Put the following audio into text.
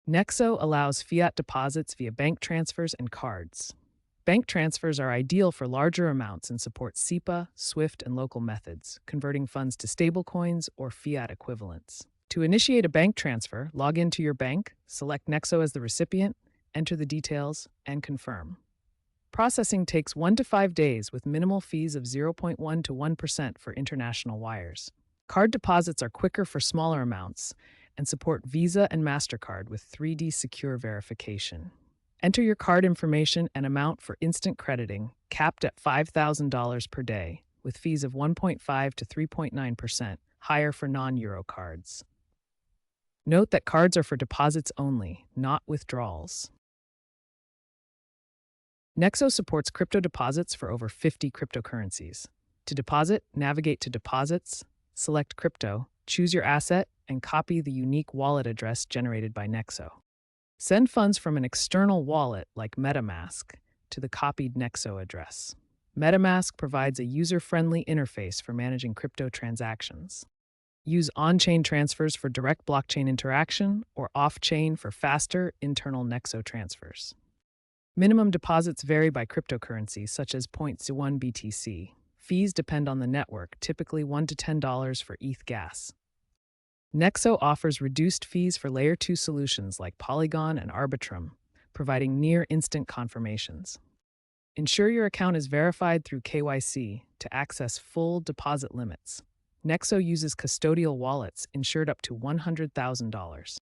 Nexo allows fiat deposits via bank transfers and cards. Bank transfers are ideal for larger amounts and support SEPA, SWIFT, and local methods, converting funds to stablecoins or fiat equivalents. To initiate a bank transfer, log into your bank, select Nexo as the recipient, enter the details, and confirm. Processing takes 1 to 5 days with minimal fees of 0.1 to 1% for international wires. Card deposits are quicker for smaller amounts and support Visa and MasterCard with 3D secure verification. Enter your card information and amount for instant crediting, capped at $5,000 per day, with fees of 1.5 to 3.9%, higher for non-Euro cards. Note that cards are for deposits only, not withdrawals. Nexo supports crypto deposits for over 50 cryptocurrencies. To deposit, navigate to Deposits, select Crypto, choose your asset, and copy the unique wallet address generated by Nexo. Send funds from an external wallet like MetaMask to the copied Nexo address. MetaMask provides a user-friendly interface for managing crypto transactions. Use on-chain transfers for direct blockchain interaction or off-chain for faster internal Nexo transfers. Minimum deposits vary by cryptocurrency, such as 0.01 BTC. Fees depend on the network, typically $1 to $10 for ETH gas. Nexo offers reduced fees for Layer 2 solutions like Polygon and Arbitrum, providing near-instant confirmations. Ensure your account is verified through KYC to access full deposit limits. Nexo uses custodial wallets insured up to $100,000.